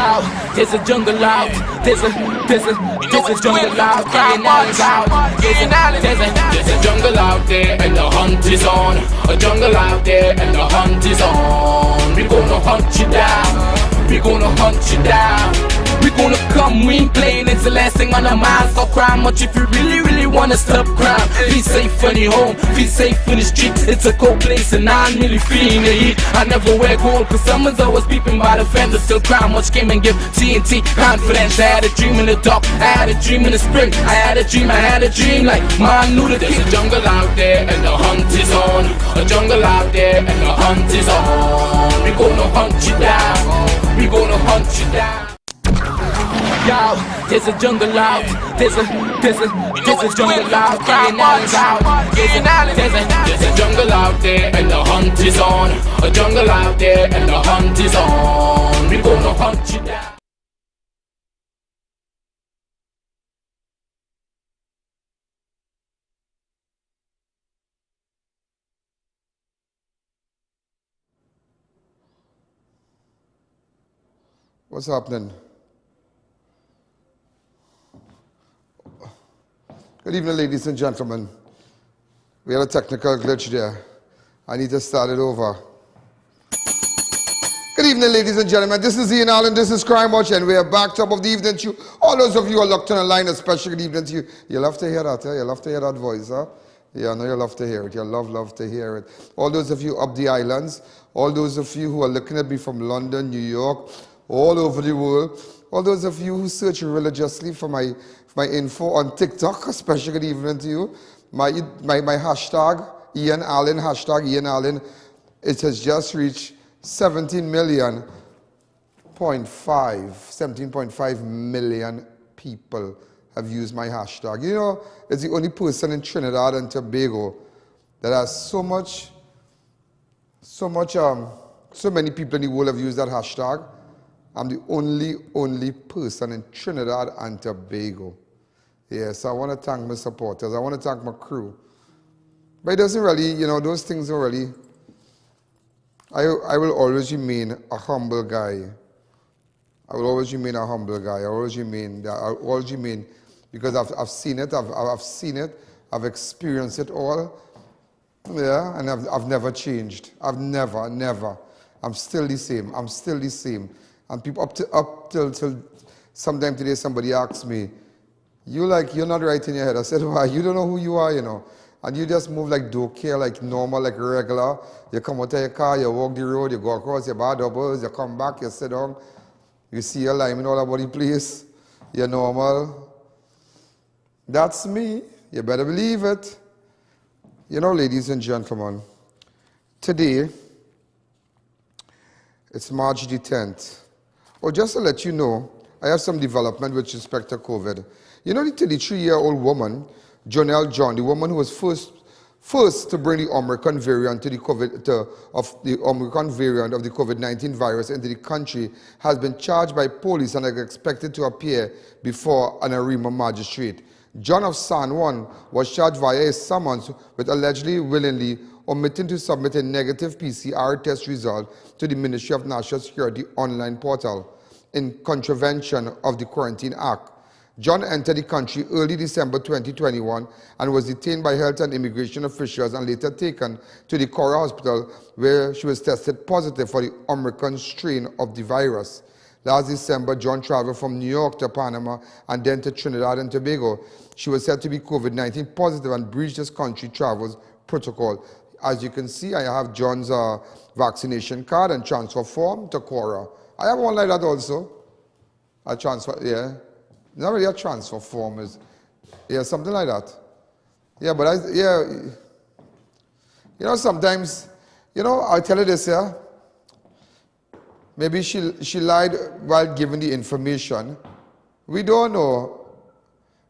Yo, there's a jungle out. There's a jungle out. There's a jungle out there and the hunt is on. A jungle out there and the hunt is on. We gonna hunt you down. We gonna hunt you down. We gonna come, we ain't playing, it's the last thing on our minds. Stop crime much if you really wanna stop crime. Be safe in your home, be safe in the street. It's a cold place and I'm really feeling the heat. I never wear gold cause someone's always peeping by the fender. Still crime much came and give TNT confidence. I had a dream in the dark, I had a dream in the spring. I had a dream like man knew the There's a jungle out there and the hunt is on. A jungle out there and the hunt is on. We gonna hunt you down. We gonna hunt you down. Yo, there's a jungle out. There's a jungle out. There's a jungle out there and the hunt is on. A jungle out there and the hunt is on. We gonna hunt you down. What's happening? Good evening, ladies and gentlemen. We had a technical glitch there. I need to start it over. Good evening, ladies and gentlemen. This is Ian Allen. This is Crime Watch, and we are back top of the evening to you. All those of you who are locked on the line, especially good evening to you. You love to hear that, huh? You love to hear that voice, huh? Yeah, I know you love to hear it. You love to hear it. All those of you up the islands, all those of you who are looking at me from London, New York, all over the world, all those of you who search religiously for my info on TikTok, especially good evening to you. My hashtag, Ian Allen, hashtag Ian Allen, it has just reached 17.5 million people have used my hashtag. You know, it's the only person in Trinidad and Tobago that has so many people in the world have used that hashtag. I'm the only person in Trinidad and Tobago. Yes, I want to thank my supporters. I want to thank my crew. But it doesn't really, you know, those things don't really. I will always remain a humble guy. I will always remain a humble guy. I always remain because I've seen it. I've seen it. I've experienced it all. Yeah, and I've never changed. I've never. I'm still the same. I'm still the same. And people up till sometime today, somebody asked me, you're not right in your head. I said, why? You don't know who you are, you know. And you just move like don't care, like normal, like regular. You come out of your car, you walk the road, you go across your bar doubles, you come back, you sit down, you see your lineman all about the place. You're normal. That's me. You better believe it. You know, ladies and gentlemen, today, it's March the 10th. Oh, just to let you know, I have some development with respect to COVID. You know the 33-year-old woman, JONELLE John, the woman who was first to bring the Omicron variant of the COVID-19 virus into the country, has been charged by police and is expected to appear before an ARIMA magistrate. John of San Juan was charged via a summons with allegedly willingly omitting to submit a negative PCR test result to the Ministry of National Security online portal in contravention of the Quarantine Act. John entered the country early December 2021 and was detained by health and immigration officials and later taken to the CAURA hospital where she was tested positive for the Omicron strain of the virus. Last December, John traveled from New York to Panama and then to Trinidad and Tobago. She was said to be COVID-19 positive and breached this country travels protocol. As you can see, I have John's vaccination card and transfer form to CAURA. I have one like that also. A transfer, yeah. Not really a transfer form, is yeah, something like that. Yeah, but you know, sometimes, you know, I'll tell you this, yeah. Maybe she lied while giving the information. We don't know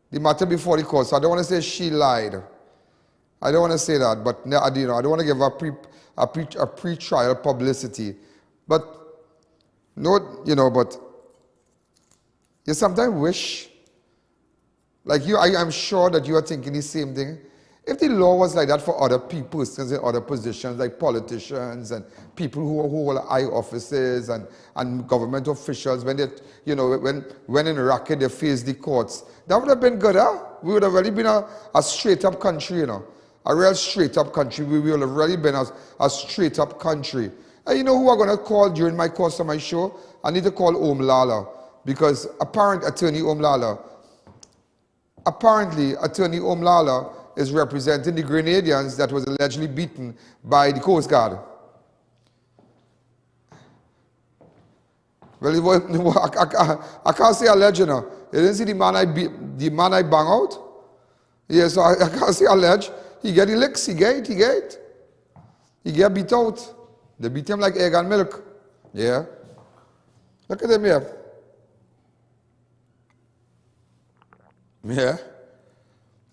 the matter before the court, so I don't want to say she lied. I don't want to say that, but you know, I don't want to give her a pre-trial publicity. But no, you know, but you sometimes wish, like you, I'm sure that you are thinking the same thing. If the law was like that for other persons in other positions, like politicians and people who hold high offices and government officials, when they, you know, when in racket they face the courts, that would have been good, huh? We would have really been a straight-up country, you know, a real straight-up country. We would have really been a straight-up country. And you know who I'm going to call during my course of my show? I need to call OMICRON, because Attorney OMICRON is representing the Grenadians that was allegedly beaten by the Coast Guard. Well, I can't say alleged, you know. You didn't see the man I bang out? Yeah, so I can't say alleged. He get the licks, he get beat out. They beat him like egg and milk. Yeah. Look at him here. Yeah.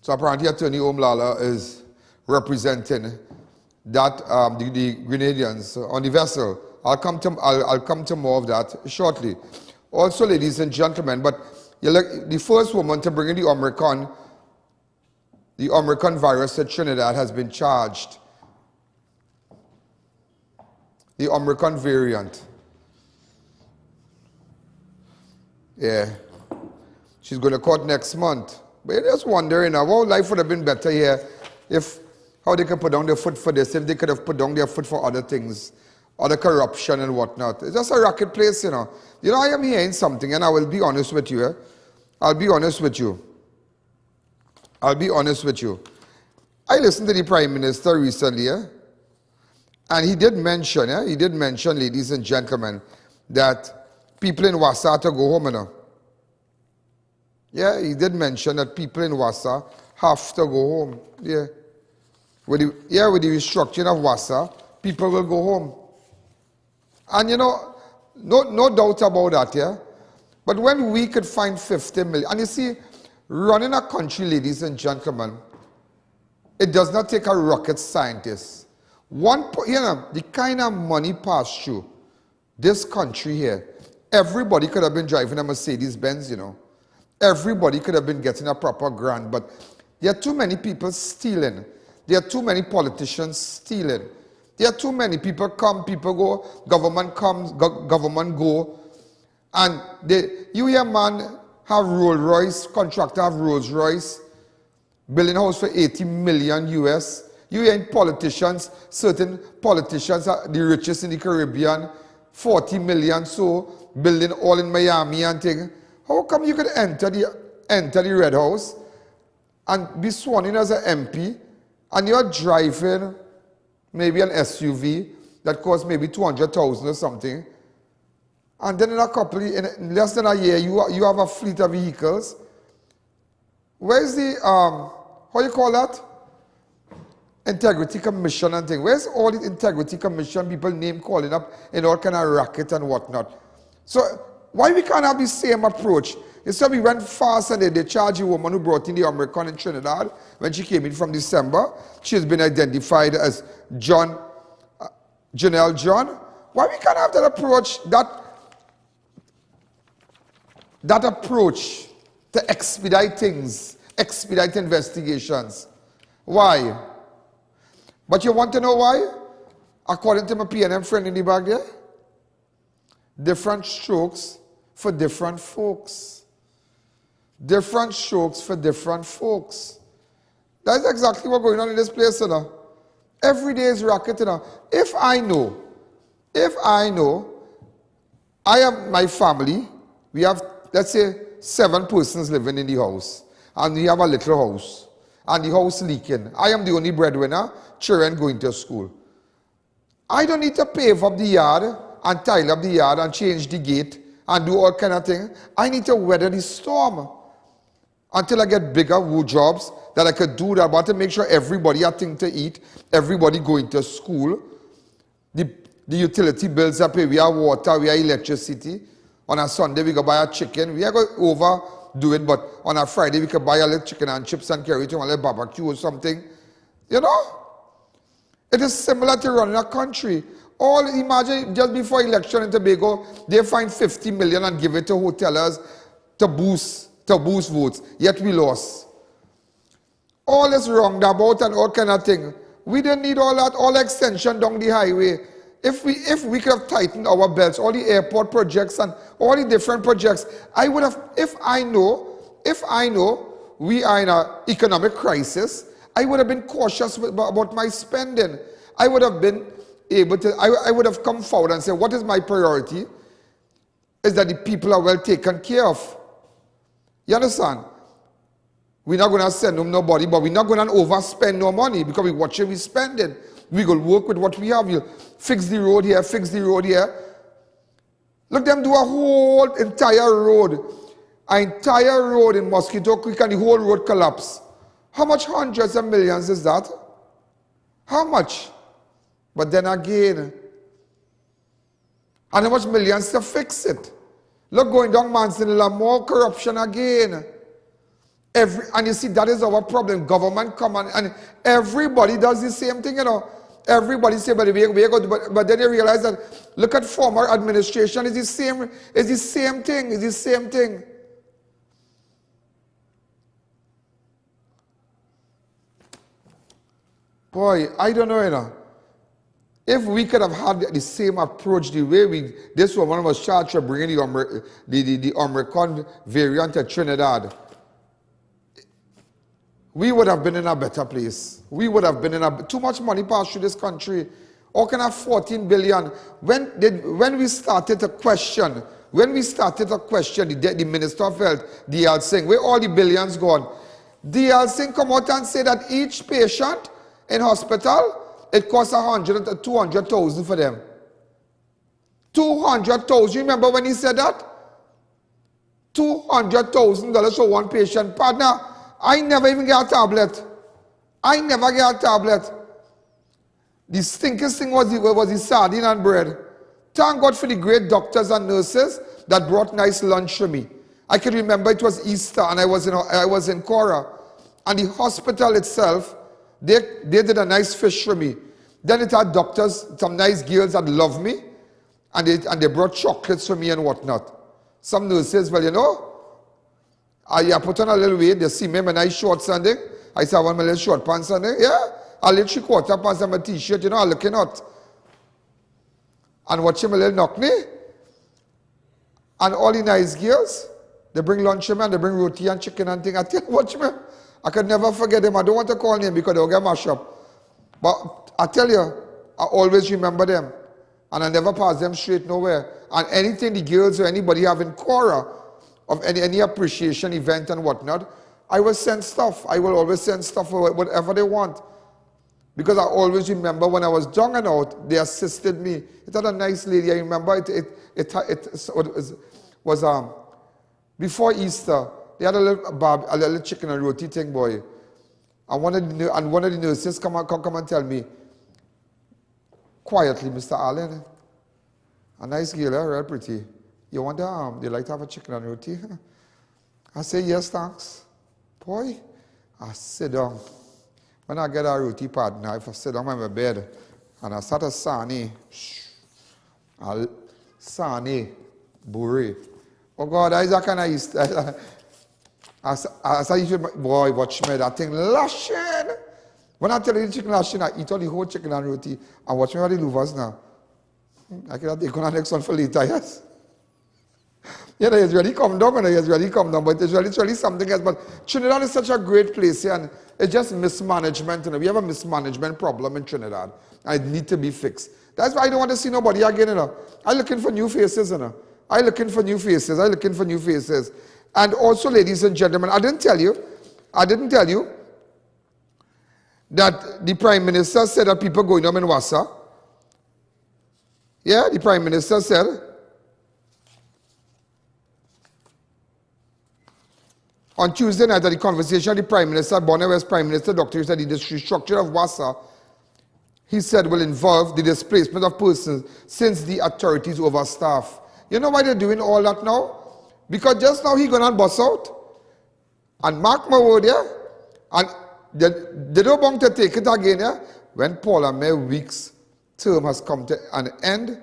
So apparently Attorney OMICRON is representing that the Grenadians on the vessel. I'll come to more of that shortly. Also, ladies and gentlemen, but you look, the first woman to bring in the Omicron virus to Trinidad has been charged. The Omicron variant. Yeah. She's going to court next month. But you're just wondering now, well, life would have been better here if, how they could put down their foot for this, if they could have put down their foot for other things, other corruption and whatnot. It's just a racket place, you know. You know, I am hearing something, and I will be honest with you. I'll be honest with you. I listened to the Prime Minister recently, and he did mention, ladies and gentlemen, that people in Wassa have to go home, you know. Yeah, he did mention that people in Wassa have to go home. Yeah. With the restructuring of Wassa, people will go home. And you know, no doubt about that, yeah? But when we could find 50 million, and you see, running a country, ladies and gentlemen, it does not take a rocket scientist. The kind of money passed through this country here, everybody could have been driving a Mercedes-Benz, you know. Everybody could have been getting a proper grant, but there are too many people stealing. There are too many politicians stealing. There are too many people come, people go, government comes, government go. And you hear man have Rolls Royce, contractor have Rolls Royce, building a house for 80 million US. You hear politicians, certain politicians are the richest in the Caribbean, 40 million so, building all in Miami and thing. How come you could enter the Red House and be sworn in as an MP and you're driving maybe an SUV that costs maybe 200,000 or something, and then in less than a year you have a fleet of vehicles? Where's the how you call that? Integrity Commission and thing. Where's all the Integrity Commission people name calling up in all kind of racket and whatnot? So why we can't have the same approach? Instead we went fast and they charged a woman who brought in the Omicron in Trinidad when she came in from December. She has been identified as JONELLE John. Why we can't have that approach, that approach to expedite things, expedite investigations? Why? But you want to know why? According to my PNM friend in the back there, different strokes for different folks. Different strokes for different folks. That's exactly what's going on in this place, you know. Every day is racket, you know. If I know, I have my family, we have, let's say, 7 persons living in the house, and we have a little house, and the house leaking. I am the only breadwinner, children going to school. I don't need to pave up the yard and tile up the yard and change the gate and do all kind of things. I need to weather the storm until I get bigger wood jobs that I could do that. I want to make sure everybody has things to eat, everybody going to school. The utility bills are paid. We have water, we have electricity. On a Sunday we go buy a chicken. We are going to overdo it, but on a Friday we could buy a little chicken and chips and carry it to a little barbecue or something. You know? It is similar to running a country. Imagine just before election in Tobago, they find 50 million and give it to hotelers to boost votes, yet we lost. All this roundabout and all kind of thing. We didn't need all that, all extension down the highway. If we could have tightened our belts, all the airport projects and all the different projects, I would have, if I know we are in an economic crisis, I would have been cautious about my spending. I would have been able to, I would have come forward and said, what is my priority? Is that the people are well taken care of. You understand? We're not going to send them nobody, but we're not going to overspend no money because we watch it, we spend it. We will work with what we have. We'll fix the road here, fix the road here. Look them do a whole entire road. An entire road in Mosquito Creek and the whole road collapse. How much hundreds of millions is that? How much? But then again, and how much millions to fix it? Look, going down Manzanilla, more corruption again. And you see, that is our problem. Government come and everybody does the same thing, you know. Everybody say, but then you realize that, look at former administration, it's the same thing. Boy, I don't know, you know. If we could have had the same approach, the way this woman was charged for bringing the Omicron variant to Trinidad, we would have been in a better place. We would have been in too much money passed through this country. How can I have 14 billion? When we started to question the Minister of Health, D.L. Singh, where all the billions gone? D.L. Singh come out and say that each patient in hospital, it costs 100 to 200,000 for them. 200,000. You remember when he said that? $200,000 for one patient. Partner, I never even get a tablet. The stinkiest thing was the sardine and bread. Thank God for the great doctors and nurses that brought nice lunch for me. I can remember it was Easter and I was in CAURA. And the hospital itself, they did a nice fish for me. Then it had doctors, some nice girls that loved me. And they brought chocolates for me and whatnot. Some nurses, well, you know, I put on a little weight. They see me in my nice short Sunday. I say I want my little short pants Sunday. Yeah, a little 3/4 pants and my t-shirt, you know, I'm looking out. And watching my little knock-knee. And all the nice girls, they bring lunch for me and they bring roti and chicken and thing. I tell you, watch me. I could never forget them. I don't want to call them because they'll get mashed up. But I tell you, I always remember them. And I never pass them straight nowhere. And anything the girls or anybody have in CORA, of any appreciation event and whatnot, I will send stuff. I will always send stuff for whatever they want. Because I always remember when I was down and out, they assisted me. It had a nice lady. I remember it was before Easter. They had a little chicken and roti thing, boy. And one of the nurses come and tell me, quietly, Mr. Alleyne, a nice girl, real pretty. You want they like to have a chicken and roti? I say, yes, thanks. Boy, I sit down. When I get a roti partner, if I sit down on my bed and I start a sani, buri. Oh God, I kind of used I said, boy, watch me, that thing lashing. When I tell you the chicken lashing, I eat all the whole chicken and roti. And watch me how the louvers now. I can take on the next one for later, yes? Yeah, it's really come down, but it's really something else. But Trinidad is such a great place here, and it's just mismanagement. You know? We have a mismanagement problem in Trinidad, and it needs to be fixed. That's why I don't want to see nobody again. You know? I'm looking for new faces. You know? I'm looking for new faces. And also, ladies and gentlemen, I didn't tell you that the Prime Minister said that people going home in Wassa. Yeah, the Prime Minister said, on Tuesday night at the conversation, the Prime Minister, Bonner West Prime Minister, Dr. said the restructure of Wassa, he said, will involve the displacement of persons since the authorities overstaff. You know why they're doing all that now? Because just now he gonna bust out. And mark my word, yeah? And they don't want to take it again, yeah? When Paula May Weeks' term has come to an end,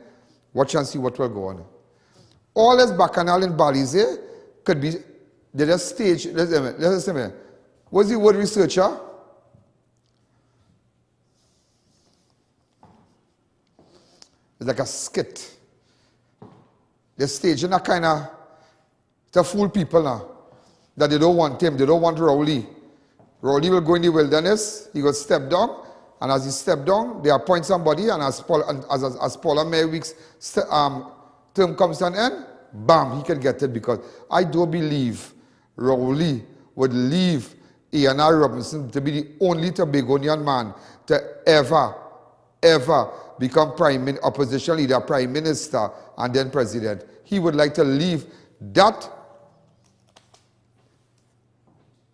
watch and see what will go on. All this bacchanal in Balize could be, they just stage, listen to me. What's the word researcher? It's like a skit. They're staging a kind of, to fool people now, that they don't want him, they don't want Rowley. Rowley will go in the wilderness, he will step down, and as he step down, they appoint somebody, and as Paula Mayweek's term comes to an end, bam, he can get it, because I don't believe Rowley would leave Ian R. Robinson to be the only Tobagonian man to ever become opposition leader, prime minister, and then president. He would like to leave that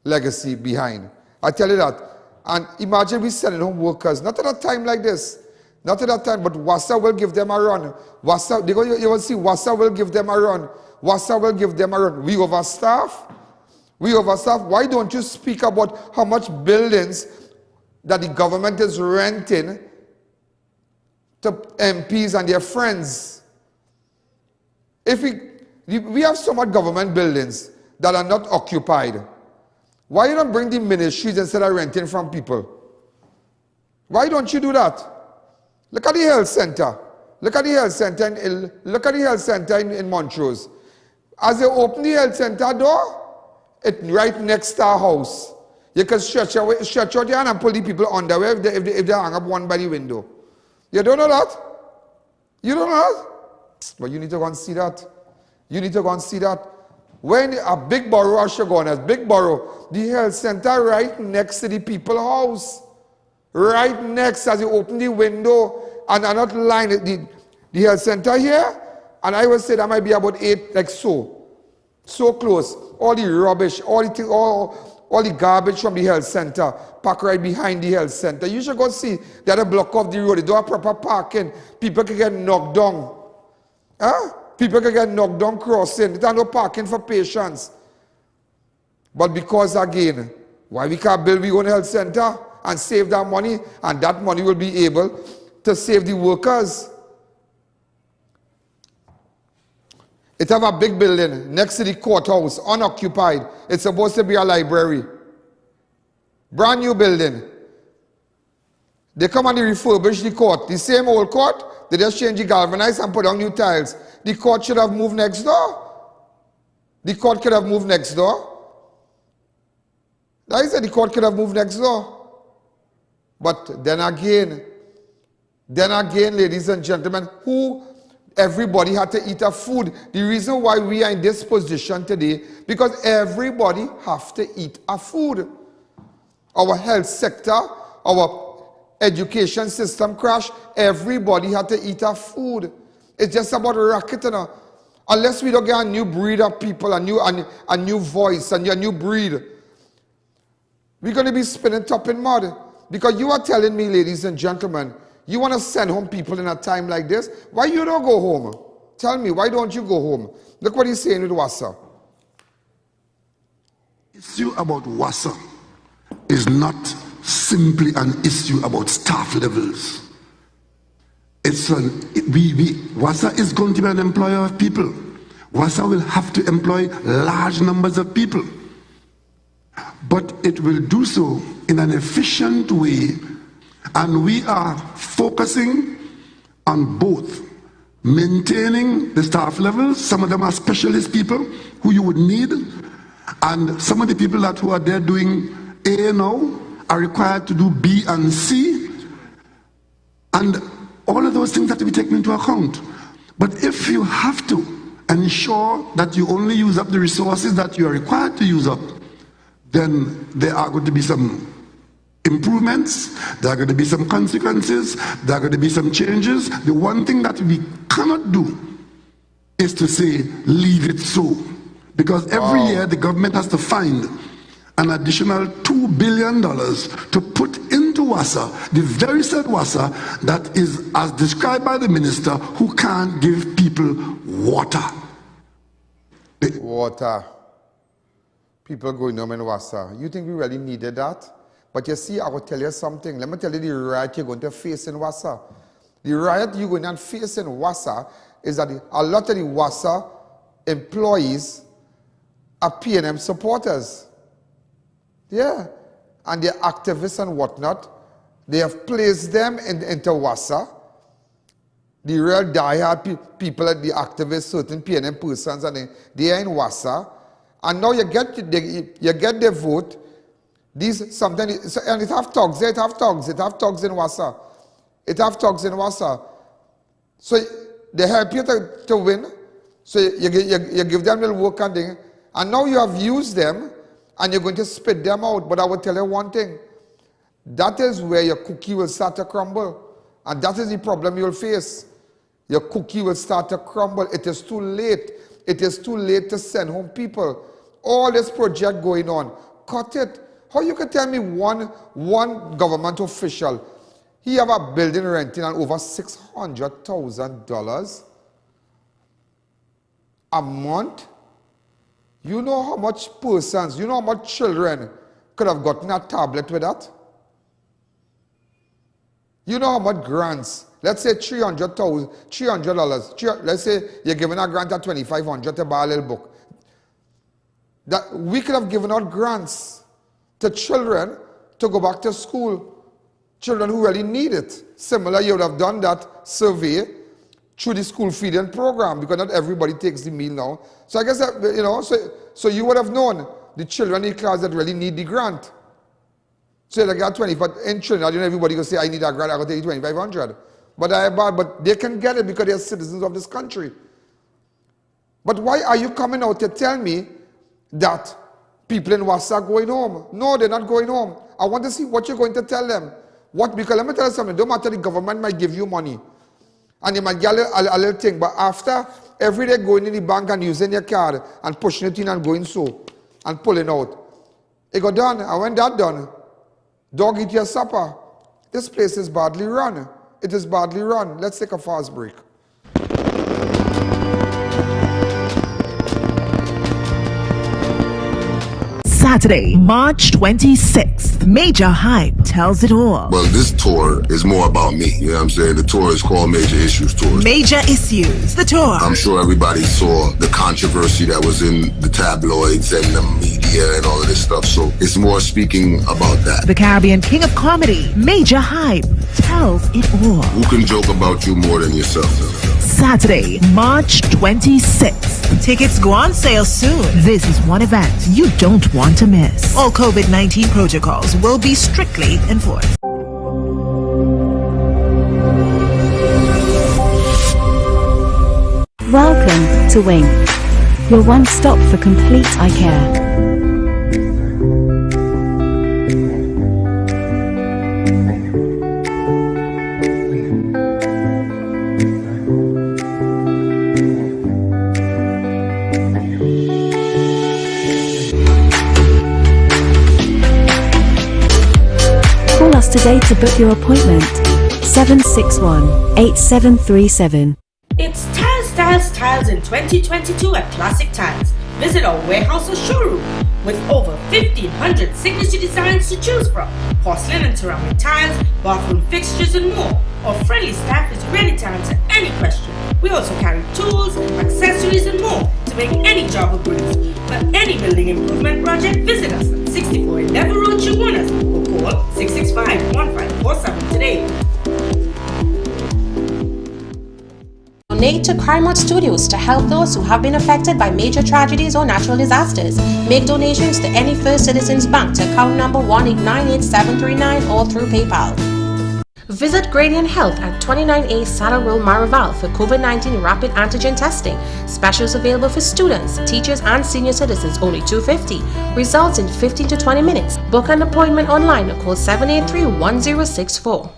legacy behind. I tell you that. And imagine we sending home workers, not at a time like this, not at a time, but WASA will give them a run. WASA, you will see, WASA will give them a run. WASA will give them a run. We overstaff. Why don't you speak about how much buildings that the government is renting to MPs and their friends? If we have so much government buildings that are not occupied, why you don't bring the ministries instead of renting from people? Why don't you do that? Look at the health center. Look at the health center in Montrose. As they open the health center door, it's right next to our house. You can stretch out your hand and pull the people underwear if they hang up one by the window. You don't know that? You don't know that? But you need to go and see that. You need to go and see that. When a big borough, Ashogonas, big borough, the health center right next to the people's house. Right next, as you open the window, and I'm not lying, the health center here, and I would say that might be about 8, like so. So close. All the rubbish, all the garbage from the health center, packed right behind the health center. You should go see the other block of the road. They don't have proper parking. People can get knocked down. Huh? People can get knocked down crossing. There's no parking for patients. But because, again, why we can't build our own health center and save that money, and that money will be able to save the workers. It have a big building next to the courthouse, unoccupied. It's supposed to be a library. Brand new building. They come and they refurbish the court. The same old court, they just change the galvanized and put on new tiles. The court should have moved next door. The court could have moved next door. That is it, the court could have moved next door. But then again, ladies and gentlemen, everybody had to eat our food. The reason why we are in this position today, because everybody have to eat our food. Our health sector, our education system crashed. Everybody had to eat our food. It's just about racketing. Unless we don't get a new breed of people, a new voice, and a new breed, we're going to be spinning top in mud. Because you are telling me, ladies and gentlemen, you want to send home people in a time like this? Why you don't go home? Tell me, why don't you go home? Look what he's saying with WASA. The issue about WASA is not simply an issue about staff levels. WASA is going to be an employer of people. WASA will have to employ large numbers of people. But it will do so in an efficient way, and we are focusing on both maintaining the staff levels. Some of them are specialist people who you would need, and some of the people who are there doing A now are required to do B and C, and all of those things have to be taken into account. But if you have to ensure that you only use up the resources that you are required to use up, then there are going to be some improvements, there are going to be some consequences, there are going to be some changes. The one thing that we cannot do is to say, leave it so. Because every year the government has to find an additional $2 billion to put into WASA, the very said WASA that is, as described by the minister, who can't give people water. Water. People going home in WASA. You think we really needed that? But you see, I will tell you something. Let me tell you the riot you're going to face in WASA. The riot you're going to face in WASA is that a lot of the WASA employees are PNM supporters. Yeah. And they're activists and whatnot. They have placed them into WASA. The real die-hard people, the activists, certain PNM persons, and they are in Wassa. And now you get their vote. These sometimes, and it have thugs in Wassa. So they help you to win. So you give them the work and thing. And now you have used them and you're going to spit them out. But I will tell you one thing. That is where your cookie will start to crumble. And that is the problem you'll face. Your cookie will start to crumble. It is too late. It is too late to send home people. All this project going on, cut it. How you can tell me one government official, he have a building renting at over $600,000 a month? You know how much persons, you know how much children could have gotten a tablet with that? You know how much grants? Let's say $300. Let's say you're giving a grant at $2,500 to buy a little book. That we could have given out grants to children to go back to school. Children who really need it. Similar, you would have done that survey through the school feeding program because not everybody takes the meal now. So I guess that, you know, so you would have known the children in the class that really need the grant. So they got 20, but in Trinidad, you know, everybody will say, I need a grant, I will take 2,500. But they can get it because they are citizens of this country. But why are you coming out to tell me that people in Wassa are going home? No, they're not going home. I want to see what you're going to tell them. Because let me tell you something, don't matter, the government might give you money. And you might get a little thing, but after every day going in the bank and using your card and pushing it in and going so, and pulling out, it got done. And when that done, dog eat your supper. This place is badly run. It is badly run. Let's take a fast break. Saturday, March 26th. Major Hype tells it all. Well, this tour is more about me. You know what I'm saying? The tour is called Major Issues Tour. Major Issues, the tour. I'm sure everybody saw the controversy that was in the tabloids and the media and all of this stuff. So it's more speaking about that. The Caribbean King of Comedy, Major Hype, tells it all. Who can joke about you more than yourself? Saturday, March 26th. Tickets go on sale soon. This is one event you don't want to miss. All COVID-19 protocols will be strictly enforced. Welcome to Wing, your one stop for complete eye care. Call us today to book your appointment. 761-8737. It's Styles in 2022 at Classic Tiles. Visit our warehouse or showroom with over 1,500 signature designs to choose from. Porcelain and ceramic tiles, bathroom fixtures and more. Our friendly staff is ready to answer any question. We also carry tools, accessories and more to make any job a breeze. For any building improvement project, visit us at 64 Endeavour Road, Chaguanas, or call 665-1547 today. Donate to Crime Watch Studios to help those who have been affected by major tragedies or natural disasters. Make donations to any First Citizens Bank to account number 1898739 or through PayPal. Visit Gradient Health at 29A Saddle Road, Marival for COVID-19 rapid antigen testing. Specials available for students, teachers and senior citizens, only $250. Results in 15 to 20 minutes. Book an appointment online or call 783-1064.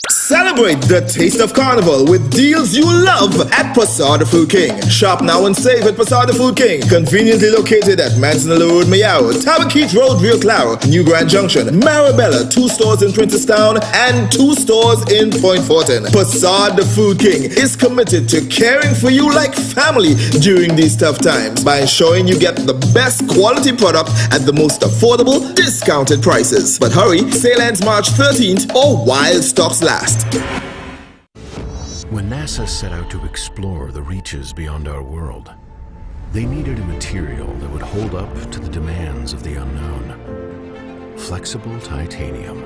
Celebrate the taste of Carnival with deals you love at Posada Food King. Shop now and save at Posada Food King. Conveniently located at Manzanillo Road, Mayao, Tabaquite Road, Rio Claro, New Grand Junction, Marabella, 2 stores in Princestown and 2 stores in Point Fortin. Posada Food King is committed to caring for you like family during these tough times by ensuring you get the best quality product at the most affordable, discounted prices. But hurry, sale ends March 13th or while stocks last. When NASA set out to explore the reaches beyond our world, they needed a material that would hold up to the demands of the unknown. Flexible titanium,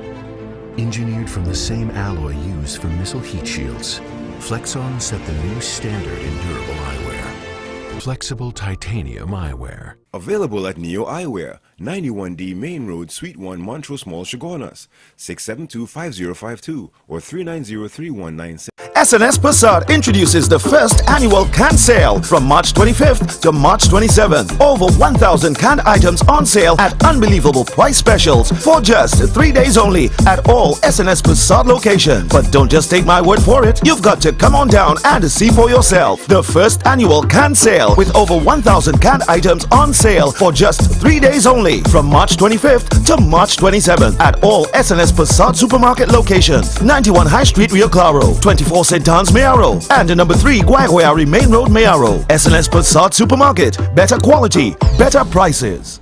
engineered from the same alloy used for missile heat shields. Flexon set the new standard in durable eyewear. Flexible titanium eyewear. Available at Neo Eyewear, 91D Main Road, Suite 1, Montrose Mall, Chagonas, 672-5052 or 390-3196. SNS Passat introduces the first annual can sale from March 25th to March 27th. Over 1,000 canned items on sale at unbelievable price specials for just 3 days only at all SNS Passat locations. But don't just take my word for it. You've got to come on down and see for yourself. The first annual can sale with over 1,000 canned items on sale for just 3 days only from March 25th to March 27th at all SNS Passat supermarket locations. 91 High Street, Rio Claro, 24 St. Anne's, Mayaro, and number 3 Guaguayari Main Road, Mayaro. SNS Passat Supermarket. Better quality, better prices.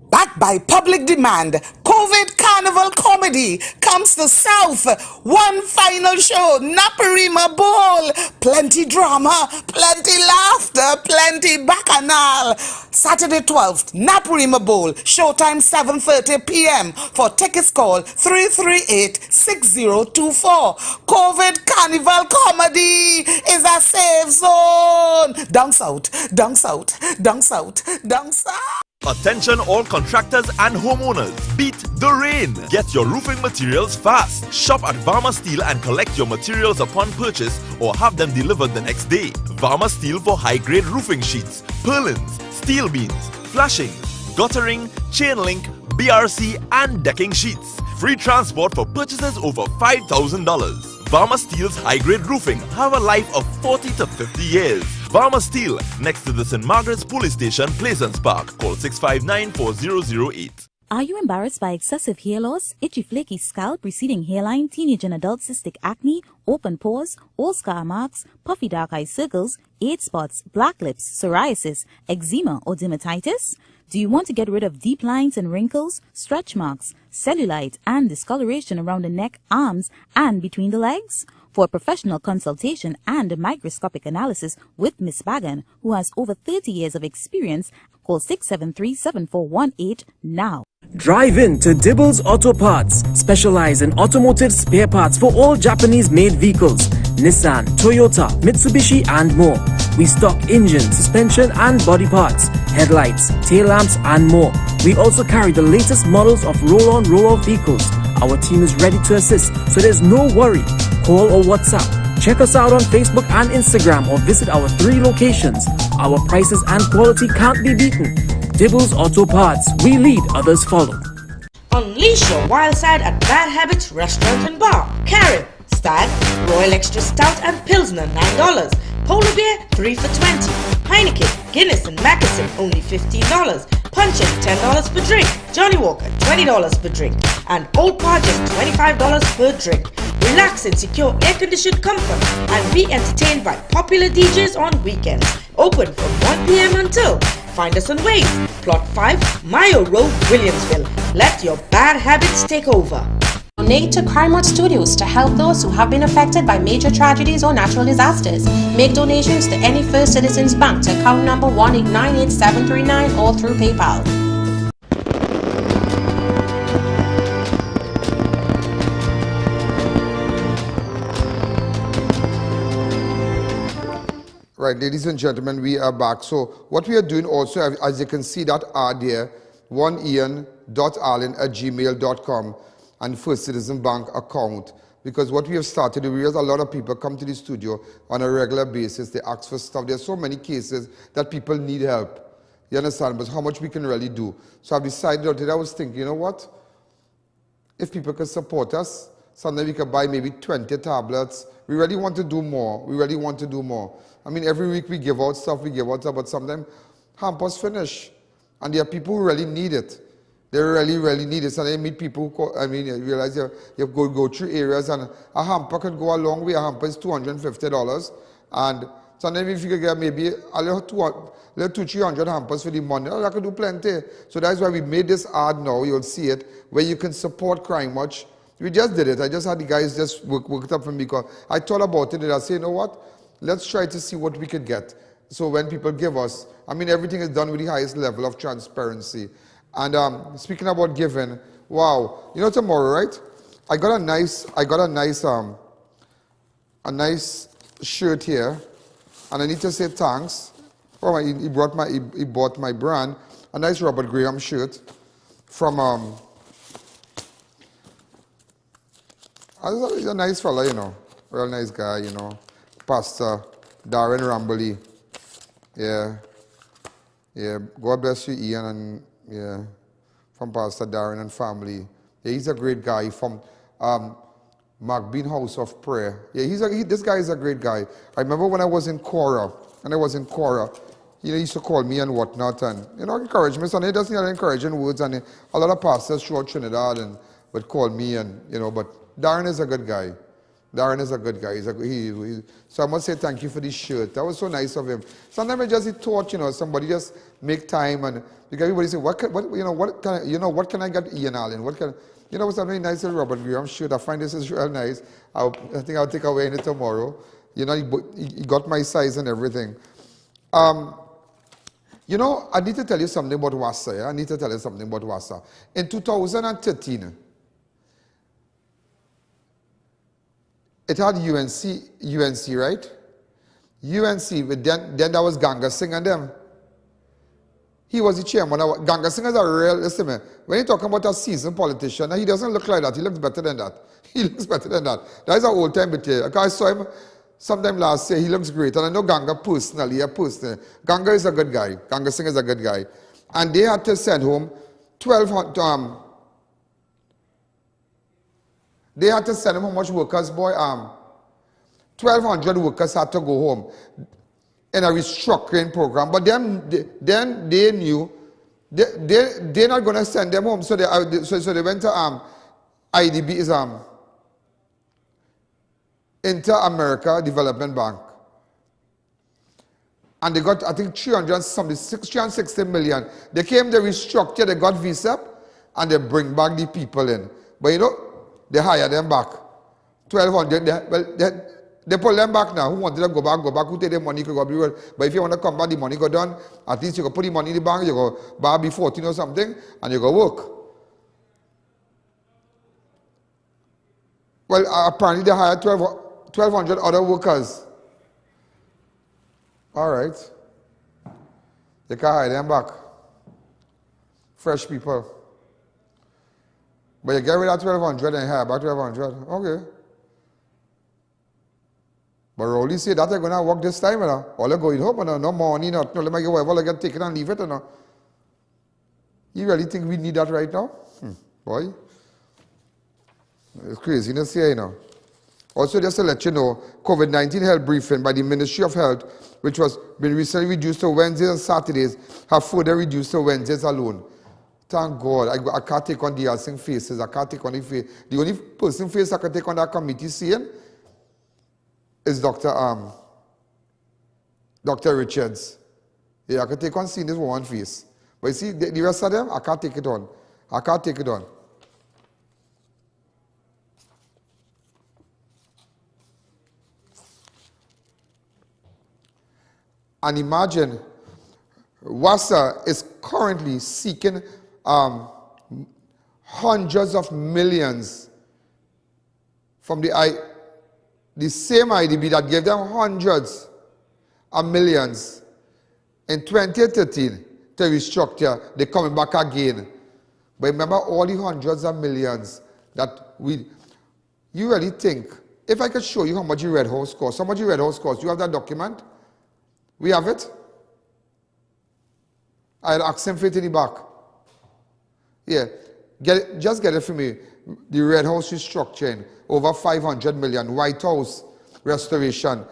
Backed by public demand, COVID Carnival Comedy comes to South. One final show, ARIMA Bowl. Plenty drama, plenty laughter, plenty bacchanal. Saturday 12th, ARIMA Bowl. Showtime 7:30 p.m. For tickets call 338-6024. COVID Carnival Comedy is a safe zone. Down south, down south, down south, down south. Attention all contractors and homeowners. Beat the rain. Get your roofing materials fast. Shop at Varma Steel and collect your materials upon purchase or have them delivered the next day. Varma Steel for high-grade roofing sheets, purlins, steel beams, flashing, guttering, chain link, BRC and decking sheets. Free transport for purchases over $5,000. Varma Steel's high-grade roofing have a life of 40 to 50 years. Varma Steel, next to the St. Margaret's Police Station, Plaisance Park. Call 659-4008. Are you embarrassed by excessive hair loss, itchy flaky scalp, receding hairline, teenage and adult cystic acne, open pores, all scar marks, puffy dark eye circles, age spots, black lips, psoriasis, eczema or dermatitis? Do you want to get rid of deep lines and wrinkles, stretch marks, cellulite and discoloration around the neck, arms and between the legs? For a professional consultation and a microscopic analysis with Miss Bagan, who has over 30 years of experience, call 673-7418 now. Drive in to Dibbles Auto Parts, specialize in automotive spare parts for all Japanese-made vehicles, Nissan, Toyota, Mitsubishi and more. We stock engine, suspension and body parts, headlights, tail lamps and more. We also carry the latest models of roll-on, roll-off vehicles. Our team is ready to assist, so there's no worry. Call or WhatsApp. Check us out on Facebook and Instagram or visit our 3 locations. Our prices and quality can't be beaten. Dibbles Auto Parts. We lead, others follow. Unleash your wild side at Bad Habits Restaurant and Bar. Carib, Stag, Royal Extra Stout and Pilsner $9. Polar Beer 3 for $20. Heineken, Guinness and Macallan only $15. Punches $10 per drink. Johnny Walker $20 per drink. And Old Par just $25 per drink. Relax in secure air-conditioned comfort and be entertained by popular DJs on weekends. Open from 1 p.m. until. Find us on Waze, Plot 5, Mayo Road, Williamsville. Let your bad habits take over. Donate to CRIME Studios to help those who have been affected by major tragedies or natural disasters. Make donations to any First Citizens Bank to account number 1898739 or through PayPal. Right, ladies and gentlemen, we are back. So what we are doing also, as you can see that ad there, oneian.allen@gmail.com and First Citizen Bank account. Because what we have started, we realize a lot of people come to the studio on a regular basis. They ask for stuff. There's so many cases that people need help. You understand? But how much we can really do. So I've decided that I was thinking, you know what? If people could support us, someday we could buy maybe 20 tablets. We really want to do more. We really want to do more. I mean, every week we give out stuff, but sometimes hampers finish. And there are people who really need it. They really, really need it. So they meet people who, you realize you have to go through areas, and a hamper can go a long way. A hamper is $250. And sometimes if you could get maybe a little 200-300 hampers for the money, I could do plenty. So that's why we made this ad now. You'll see it, where you can support Crime Watch. We just did it. I just had the guys just work it up for me because I thought about it and I said, you know what? Let's try to see what we could get. So when people give us, everything is done with the highest level of transparency. And speaking about giving, wow, tomorrow, right? I got a nice a nice shirt here, and I need to say thanks. Oh, he bought my brand a nice Robert Graham shirt from he's a nice fella, you know, real nice guy, you know, Pastor Darren Rambley. Yeah, yeah. God bless you, Ian, and yeah, from Pastor Darren and family. Yeah, he's a great guy from McBean House of Prayer. Yeah, this guy is a great guy. I remember when I was in CAURA, he used to call me and whatnot, and you know, encourage me. So he doesn't have encouraging words, and a lot of pastors throughout Trinidad and would call me, and you know, but Darren is a good guy. Darren is a good guy. So I must say thank you for this shirt. That was so nice of him. Sometimes I just thought, you know, somebody just make time, and because everybody say, what can I get Ian Alleyne? What can, you know, something nice little Robert Graham shirt. I find this is real nice. I think I'll take away in it tomorrow. You know, he got my size and everything. You know, I need to tell you something about WASA. Yeah? I need to tell you something about WASA. In 2013, it had UNC, right? UNC, but then there was Ganga Singh and them. He was the chairman. Ganga Singh is a real, listen, man, when you're talking about a seasoned politician, he doesn't look like that. He looks better than that. He looks better than that. That is an old time betrayal. I saw him sometime last year. He looks great. And I know Ganga personally. Ganga is a good guy. Ganga Singh is a good guy. And they had to send home 1,200, they had to send him how much workers, boy? 1,200 workers had to go home in a restructuring program. But then they knew they're not going to send them home. So they went to IDB, Inter-America Development Bank. And they got, I think, 360 million. They came, they restructured, they got visa, and they bring back the people in. But you know, they hire them back. 1,200. They pull them back now. Who wanted to go back. Who take the money, could go everywhere. But if you want to come back, the money go done. At least you go put the money in the bank, you go buy be 14 or something, and you go work. Well, apparently they hired 1,200 other workers. All right. They can hire them back. Fresh people. But you get rid of 1,200 and hire back 1,200. Okay. But Rowley said that they're going to work this time. You know? All they going home, you know? No money, no, let me get whatever, get taken and leave it. You know? You really think we need that right now? Boy. It's craziness here, you know. Also, just to let you know, COVID-19 health briefing by the Ministry of Health, which was been recently reduced to Wednesdays and Saturdays, have further reduced to Wednesdays alone. Thank God. I can't take on the Alsing faces. I can't take on the face. The only person face I can take on that committee seeing is Dr. Richards. Yeah, I can take on seeing this one face. But you see, the rest of them, I can't take it on. I can't take it on. And imagine, WASA is currently seeking hundreds of millions from the same IDB that gave them hundreds of millions in 2013 to restructure. They're coming back again. But remember all the hundreds of millions that you really think, if I could show you how much the Red House costs, you have that document? We have it? I'll ask him for it in the back. Yeah, just get it for me. The Red House restructuring, over 500 million. White House restoration,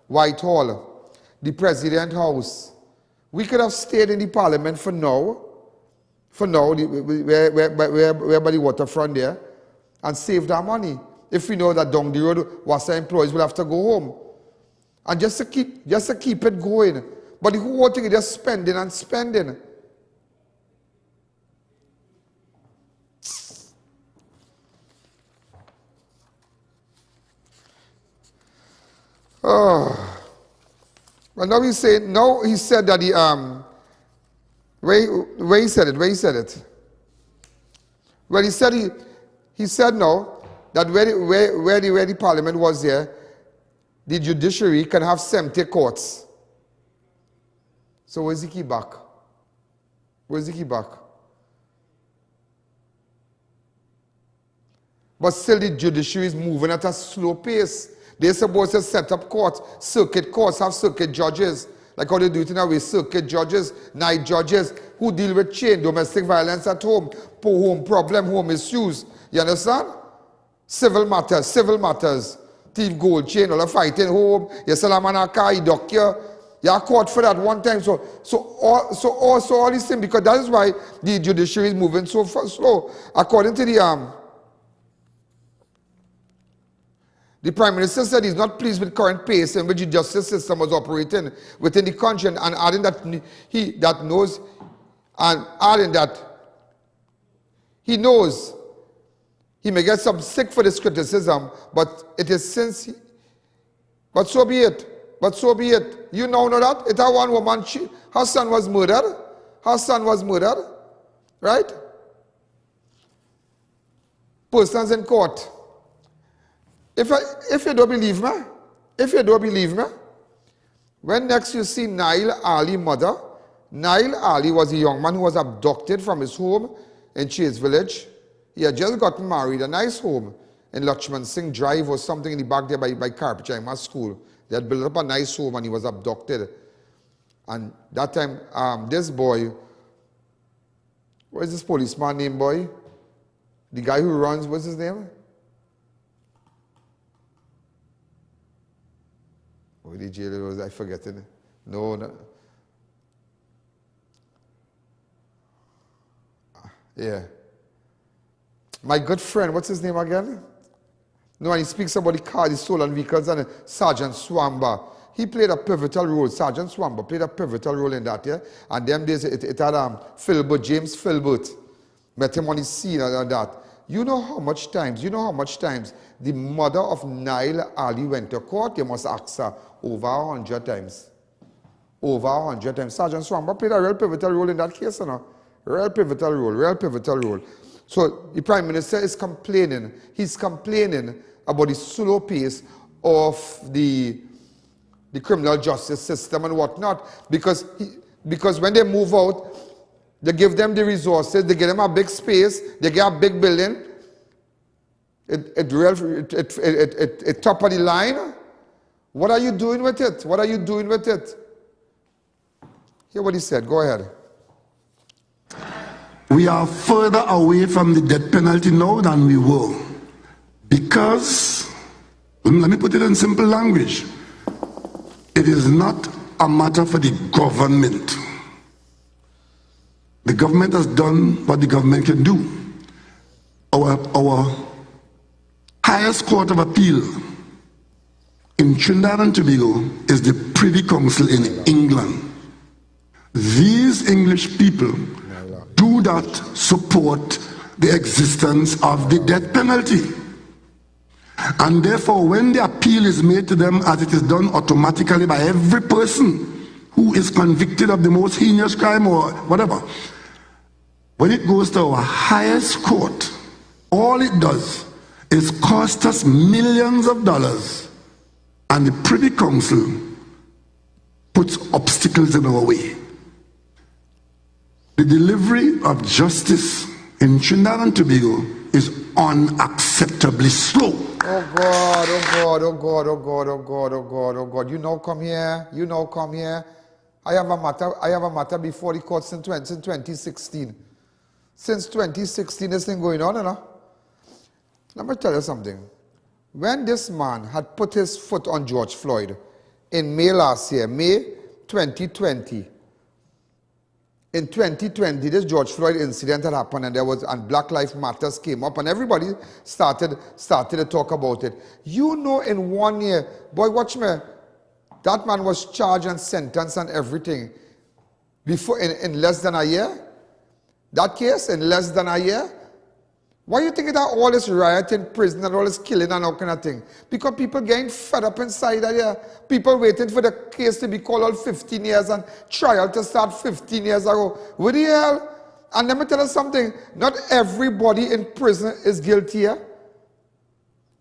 Whitehall, the President House. We could have stayed in the Parliament for now, where by the waterfront there, and saved our money. If we know that down the road, WASA employees will have to go home. And just to keep it going. But the whole thing is just spending and spending. Oh. Well, now he said that the where he said it. Well, he said no, that where the Parliament was there, the judiciary can have 70 courts. So where's the key back? Where's the key back? But still the judiciary is moving at a slow pace. They're supposed to set up courts, circuit courts, have circuit judges, like how they do it in a way, circuit judges, night judges, who deal with chain, domestic violence at home, poor home problem, home issues. You understand? Civil matters, thief gold chain, all the fighting home, you sell a man a car, you duck you. You are caught for that one time. So all these things, because that is why the judiciary is moving so slow. According to the Prime Minister said he's not pleased with current pace in which the justice system was operating within the country, and adding that he knows he may get some stick for this criticism, but it is but so be it. But so be it. You know that? It's a one woman, her son was murdered. Her son was murdered. Right? Persons in court. If you don't believe me, when next you see Nail Ali's mother, Nail Ali was a young man who was abducted from his home in Chase Village. He had just gotten married, a nice home in Lakshman Singh Drive or something in the back there by Carpenter School. They had built up a nice home and he was abducted. And that time, this boy, what is this policeman name, boy? The guy who runs, what's his name? Oh, the jailer was, I forget it. No. Yeah. My good friend, what's his name again? No, and he speaks about the car, the stolen vehicles, and Sergeant Swamba. He played a pivotal role. Sergeant Swamba played a pivotal role in that, yeah? And them days, it had Philbert, James Philbert. Met him on the scene and that. You know how much times the mother of Nail Ali went to court? You must ask her over 100 times. Over 100 times. Sergeant Swamba played a real pivotal role in that case, you know? Real pivotal role. So the Prime Minister is complaining. He's complaining about the slow pace of the criminal justice system and whatnot, because when they move out, they give them the resources, they give them a big space, they get a big building. It top of the line. What are you doing with it? Hear what he said. Go ahead. We are further away from the death penalty now than we were. Because, let me put it in simple language, it is not a matter for the government. The government has done what the government can do. Our highest court of appeal in Trinidad and Tobago is the Privy Council in England. These English people do not support the existence of the death penalty. And therefore, when the appeal is made to them, as it is done automatically by every person who is convicted of the most heinous crime or whatever, when it goes to our highest court, all it does is cost us millions of dollars, and the Privy Council puts obstacles in our way. The delivery of justice in Trinidad and Tobago is unacceptably slow. Oh God. You know, come here. I have a matter before the court since 2016. Since 2016, this thing going on, you know? Let me tell you something. When this man had put his foot on George Floyd in May last year, May 2020, in 2020, this George Floyd incident had happened, and Black Lives Matters came up, and everybody started to talk about it. You know, in 1 year, boy, watch me, that man was charged and sentenced and everything before in less than a year. That case in less than a year. Why you think that all this riot in prison and all this killing and all kind of thing? Because people getting fed up inside here. People waiting for the case to be called all 15 years and trial to start 15 years ago. What the hell? And let me tell you something. Not everybody in prison is guilty here.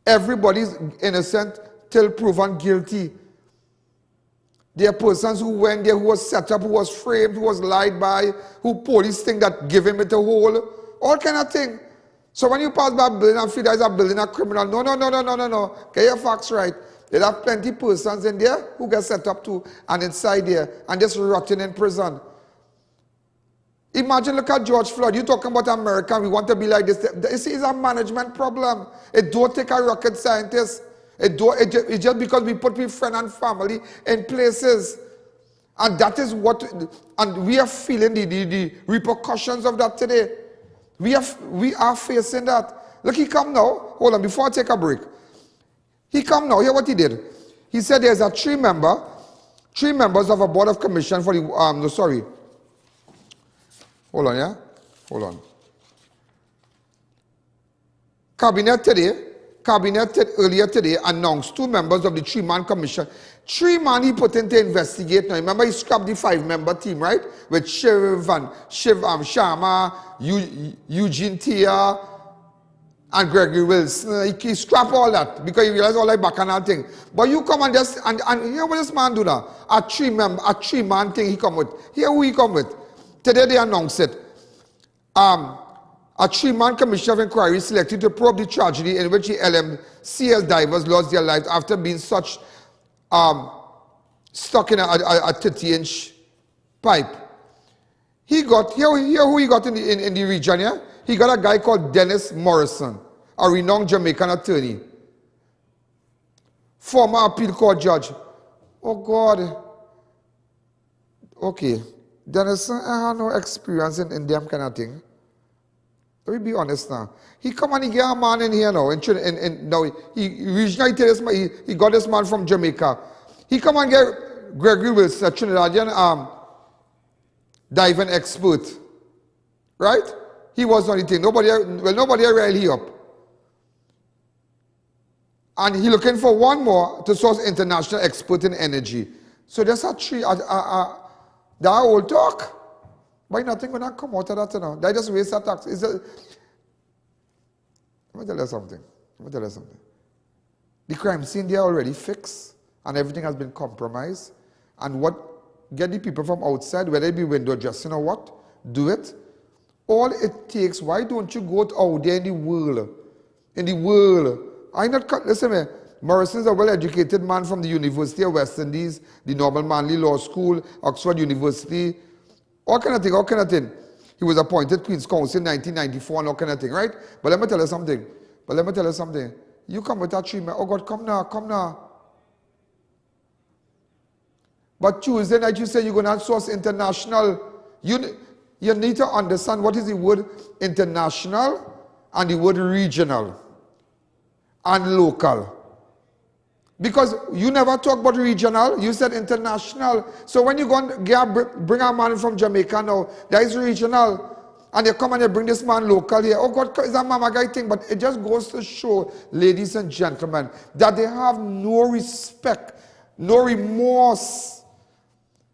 Everybody is innocent till proven guilty. There are persons who went there, who was set up, who was framed, who was lied by, who police think that give him it a hole, all kind of thing. So when you pass by a building and feel there's a building a criminal, no. Get your facts right. There are plenty persons in there who get set up too and inside there and just rotting in prison. Imagine, look at George Floyd. You're talking about America, we want to be like this. This is a management problem. It don't take a rocket scientist. It's just because we put our friend and family in places. And that is what, and we are feeling the repercussions of that today. We are facing that. Look, he come now. Hold on, before I take a break. He come now. Hear what he did. He said there's a three members of a board of commission for the, Hold on, yeah? Hold on. Cabinet earlier today announced 2 members of the 3-man commission. 3 man he put in to investigate now. Remember he scrapped the 5-member team, right? With Shiv Sharma, Eugene Tia, and Gregory Wilson. He scrapped all that because he realized all that bacchanal thing. But you come and just, and hear what this man do now? A 3-man thing he come with. Hear who he come with. Today they announced it. A 3-man commission of inquiry selected to probe the tragedy in which the LMCS divers lost their lives after being stuck in a 30-inch pipe. Here who he got in the region, yeah? He got a guy called Dennis Morrison, a renowned Jamaican attorney. Former appeal court judge. Oh God. Okay. Dennis, I have no experience in them kind of thing. Let me be honest now. He come and he get a man in here now. Now he got this man from Jamaica. He come and get Gregory Wilson, a Trinidadian diving expert. Right? He was on the thing. Nobody really he up. And he looking for one more to source international expert in energy. So there's a three. That old talk. Why nothing gonna come out of that, you know? They just waste that tax. Let me tell you something. The crime scene there already fixed and everything has been compromised. And get the people from outside, whether it be window dressing or what, do it. All it takes, why don't you go out there in the world? Listen to me. Morrison is a well-educated man from the University of West Indies, the Normal Manley Law School, Oxford University, all kind of thing. He was appointed Queen's Counsel in 1994 and all kind of thing, right? But let me tell you something. You come with that 3 men. Oh God, come now. But Tuesday night you say you're going to source international. You need to understand what is the word international and the word regional and local. Because you never talk about regional, you said international. So when you go and bring a man from Jamaica now, that is regional. And you come and you bring this man local here. Oh God, it's a mama guy thing. But it just goes to show, ladies and gentlemen, that they have no respect, no remorse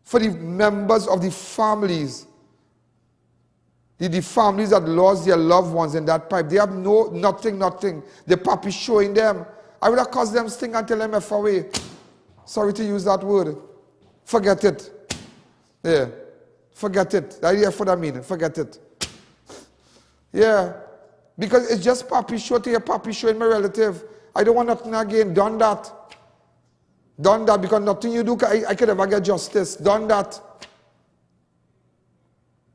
for the members of the families. The families that lost their loved ones in that pipe. They have nothing. The puppy showing them. I would have caused them sting until them F away. Sorry to use that word. Forget it. Yeah. Forget it. That's what I mean. Forget it. Yeah. Because it's just puppy show to your puppy showing my relative. I don't want nothing again. Done that. Because nothing you do, I could never get justice. Done that.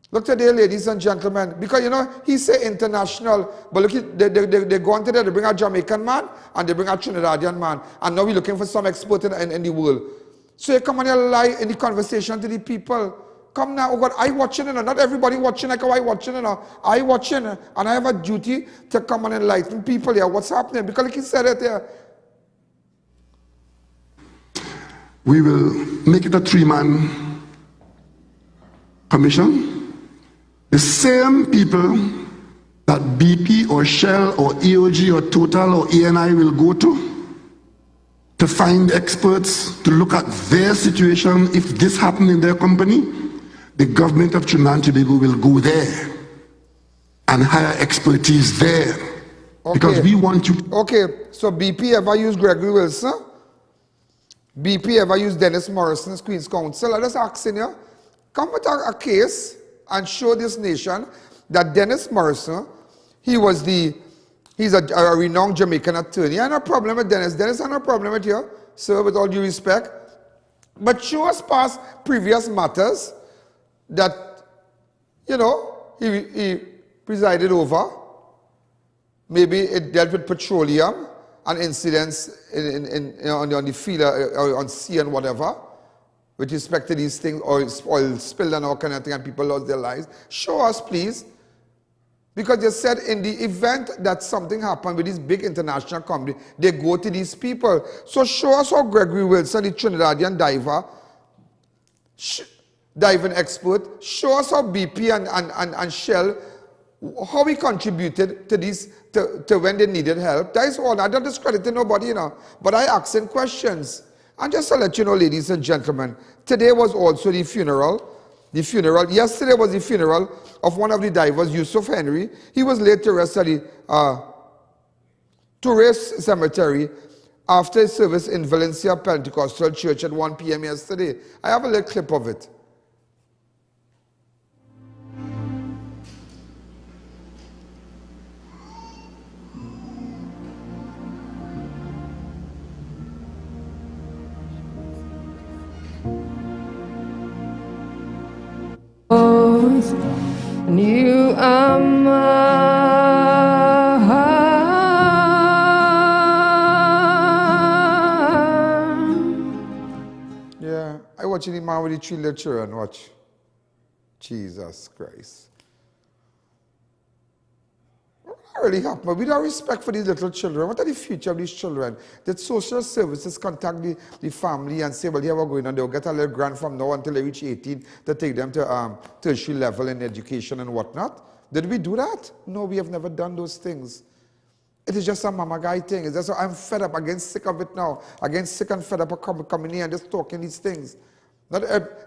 Look today, ladies and gentlemen, because you know, he say international, but look, they go on today, they bring a Jamaican man, and they bring a Trinidadian man, and now we're looking for some expert in the world. So you come and you lie in the conversation to the people. Come now, oh God, I watching, not everybody watching like how I watching, I watching, and I have a duty to come and enlighten people here, what's happening, because like he said it here. We will make it a 3-man commission. The same people that BP or Shell or EOG or Total or ENI will go to find experts to look at their situation. If this happened in their company, the government of Trinidad and Tobago will go there and hire expertise there. Okay. Because we want you. Okay, so BP ever used Gregory Wilson? BP ever used Dennis Morrison's Queen's Counsel? I'm just asking you, come with a case and show this nation that Dennis Morrison, he's a renowned Jamaican attorney. I have no problem with Dennis. Dennis, I have no problem with you, sir, with all due respect. But show us past previous matters that, you know, he presided over. Maybe it dealt with petroleum and incidents on the field or on sea and whatever, with respect to these things, or oil spill and all kind of thing, and people lost their lives. Show us, please. Because they said in the event that something happened with this big international company, they go to these people. So show us how Gregory Wilson, the Trinidadian diver, diving expert, show us how BP and Shell, how we contributed to these, to when they needed help. That is all. I don't discredit nobody, you know. But I asking questions. And just to let you know, ladies and gentlemen, today was also the funeral. Yesterday was the funeral of one of the divers, Yusuf Henry. He was laid to rest at the Tourist Cemetery after his service in Valencia Pentecostal Church at 1 p.m. yesterday. I have a little clip of it. And you are mine. Yeah, I watching the man with the 3 little children. Watch. Jesus Christ. What really happened? We don't respect for these little children. What are the future of these children? That social services contact the family and say, well, here we're going on. They'll get a little grant from now until they reach 18 to take them to tertiary level in education and whatnot. Did we do that? No, we have never done those things. It is just a mama guy thing. It's just, I'm fed up. I'm getting sick of it now. I'm getting sick and fed up of coming here and just talking these things.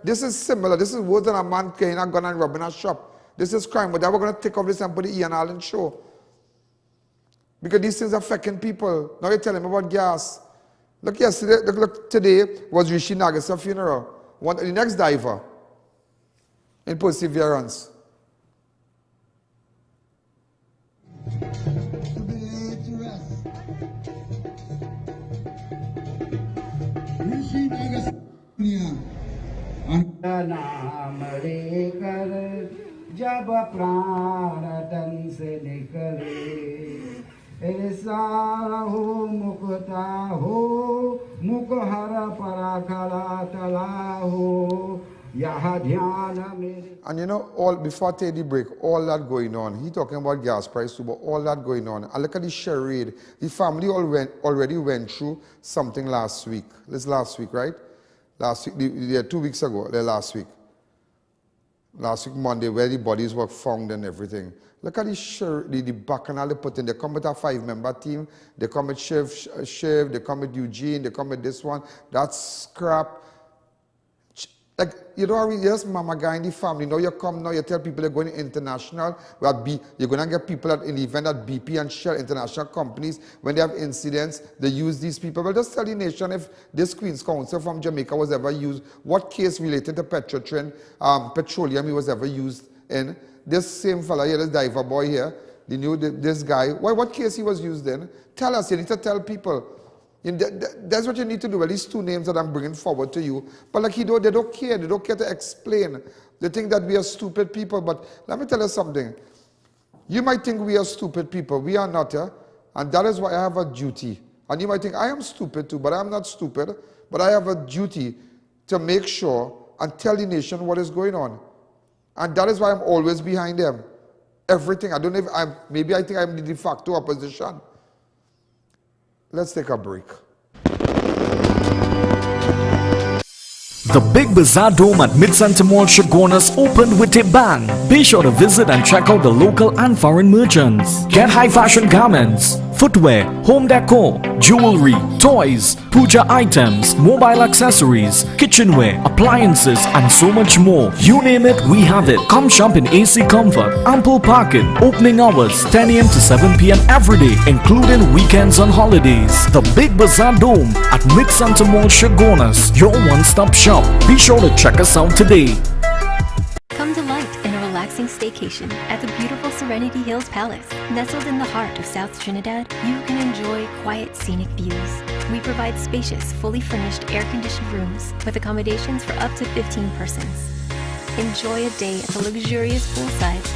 This is similar. This is worse than a man carrying a gun and robbing a shop. This is crime. But then we're going to take off this and put the Ian Allen show. Because these things are affecting people. Now you're telling me about gas. Look, yesterday, look today was Rishi Naga's funeral. The next diver in Perseverance. नाम लेकर जब प्राण तन से निकले ऐसा हो मुक्ता हो मुख हर पराखला तला हो यह ध्यान मेरे. And you know, before I take the break, all that going on, he talking about gas price too, but all that going on. And look at the charade. The family already went through something last week. This last week, right? Last week, 2 weeks ago, last week Monday, where the bodies were found and everything. Look at the bacchanal they put in. They come with a 5-member team. They come with Shiv, they come with Eugene, they come with this one. That's scrap. Like, you know, yes, mama guy in the family. Now you come, now you tell people they're going international. You're going to get people in the event that BP and Shell, international companies, when they have incidents, they use these people. Well, just tell the nation if this Queen's Counsel from Jamaica was ever used, what case related to petroleum he was ever used in. This same fella here, this diver boy here, this guy, what case he was used in? Tell us, you need to tell people. That's what you need to do. Well, these 2 names that I'm bringing forward to you. But like they don't care. They don't care to explain. They think that we are stupid people. But let me tell you something. You might think we are stupid people. We are not. And that is why I have a duty. And you might think I am stupid too, but I'm not stupid. But I have a duty to make sure and tell the nation what is going on. And that is why I'm always behind them. Everything. I don't know if maybe I think I'm the de facto opposition. Let's take a break. The Big Bazaar Dome at Mid-Center Mall Chaguanas opened with a bang. Be sure to visit and check out the local and foreign merchants. Get high fashion garments, footwear, home decor, jewelry, toys, puja items, mobile accessories, kitchenware, appliances, and so much more. You name it, we have it. Come shop in AC comfort, ample parking, opening hours 10 a.m. to 7 p.m. every day, including weekends and holidays. The Big Bazaar Dome at Mid-Center Mall, Chaguanas, your one-stop shop. Be sure to check us out today. Come delight in a relaxing staycation at the beautiful Serenity Hills Palace. Nestled in the heart of South Trinidad, you can enjoy quiet, scenic views. We provide spacious, fully furnished, air-conditioned rooms with accommodations for up to 15 persons. Enjoy a day at the luxurious poolside,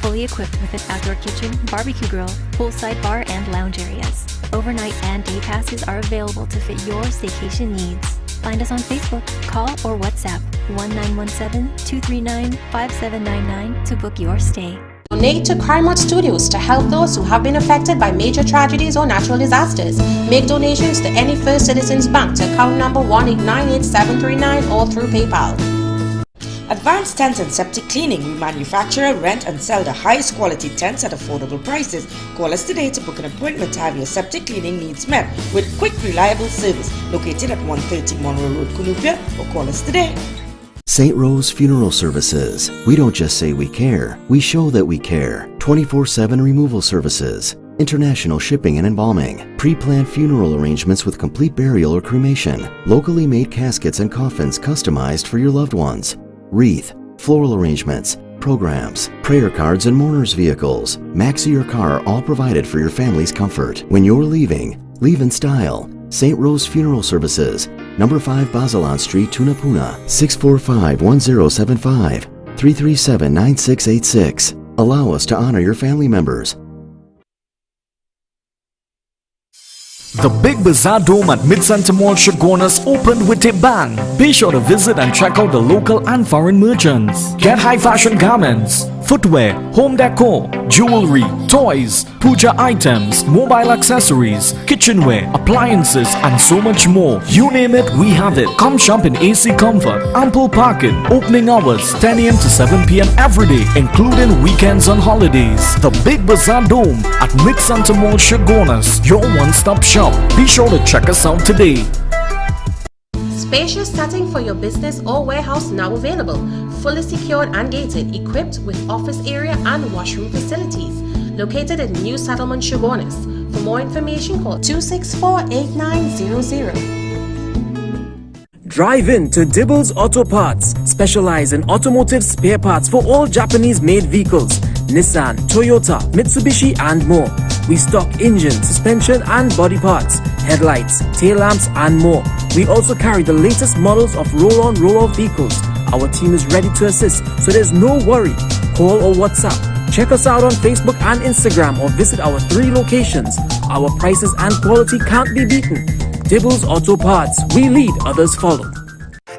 fully equipped with an outdoor kitchen, barbecue grill, poolside bar, and lounge areas. Overnight and day passes are available to fit your staycation needs. Find us on Facebook, call or WhatsApp 1917-239-5799 to book your stay. Donate to CRIMOT Studios to help those who have been affected by major tragedies or natural disasters. Make donations to any First Citizens Bank to account number 1898739 or through PayPal. Advanced Tents and Septic Cleaning. We manufacture, rent and sell the highest quality tents at affordable prices. Call us today to book an appointment to have your septic cleaning needs met with quick, reliable service. Located at 130 Monroe Road, Cunupia, or call us today. St. Rose Funeral Services. We don't just say we care, we show that we care. 24/7 removal services, international shipping and embalming, pre-planned funeral arrangements with complete burial or cremation, locally made caskets and coffins customized for your loved ones, wreath, floral arrangements, programs, prayer cards and mourners vehicles, maxi or car, all provided for your family's comfort. When you're leaving, leave in style. St. Rose Funeral Services, number 5 Basalan Street, Tunapuna, 645-1075, 337-9686. Allow us to honor your family members. The Big Bazaar Dome at Mid-Center Mall, Chaguanas opened with a bang. Be sure to visit and check out the local and foreign merchants. Get high fashion garments, footwear, home decor, jewelry, toys, puja items, mobile accessories, kitchenware, appliances, and so much more. You name it, we have it. Come shop in AC comfort, ample parking, opening hours 10 a.m. to 7 p.m. every day, including weekends and holidays. The Big Bazaar Dome at Mid-Center Mall, Chaguanas, your one-stop shop. Be sure to check us out today. Spacious setting for your business or warehouse now available. Fully secured and gated, equipped with office area and washroom facilities. Located in New Settlement, Chaguanas. For more information, call 264-8900. Drive in to Dibbles Auto Parts, specialize in automotive spare parts for all Japanese-made vehicles, Nissan, Toyota, Mitsubishi, and more. We stock engine, suspension, and body parts, headlights, tail lamps, and more. We also carry the latest models of roll-on, roll-off vehicles. Our team is ready to assist, so there's no worry. Call or WhatsApp. Check us out on Facebook and Instagram or visit our 3 locations. Our prices and quality can't be beaten. Dibbles Auto Parts. We lead, others follow.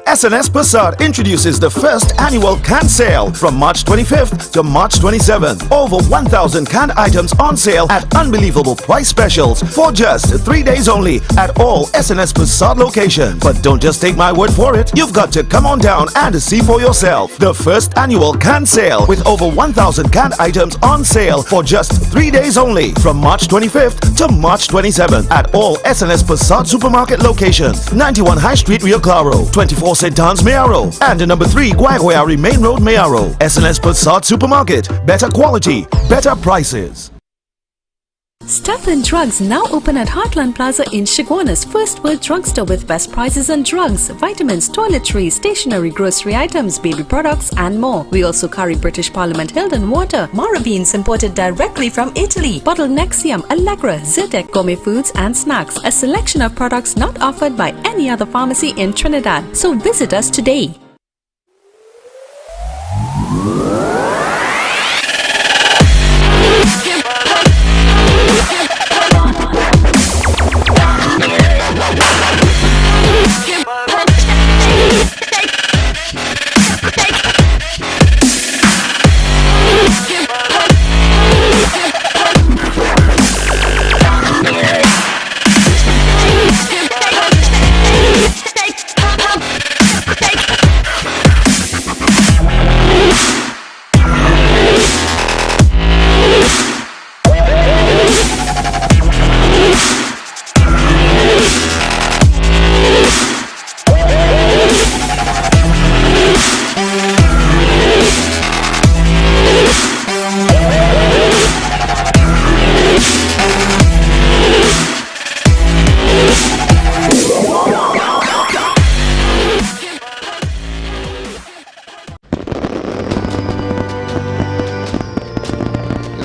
SNS Passat introduces the first annual can sale from March 25th to March 27th. Over 1,000 canned items on sale at unbelievable price specials for just 3 days only at all SNS Passat locations. But don't just take my word for it. You've got to come on down and see for yourself. The first annual can sale with over 1,000 canned items on sale for just 3 days only from March 25th to March 27th at all SNS Passat supermarket locations. 91 High Street, Rio Claro, 24 St. Anne's, Mayaro, and number 3 Guaguayari Main Road, Mayaro. SNS Passat Supermarket. Better quality, better prices. Step In Drugs now open at Heartland Plaza in Chaguanas, First World Drugstore with best prices on drugs, vitamins, toiletries, stationery, grocery items, baby products, and more. We also carry British Parliament Hilton water, Mara beans imported directly from Italy, bottled Nexium, Allegra, Zyrtec, gourmet foods and snacks. A selection of products not offered by any other pharmacy in Trinidad. So visit us today.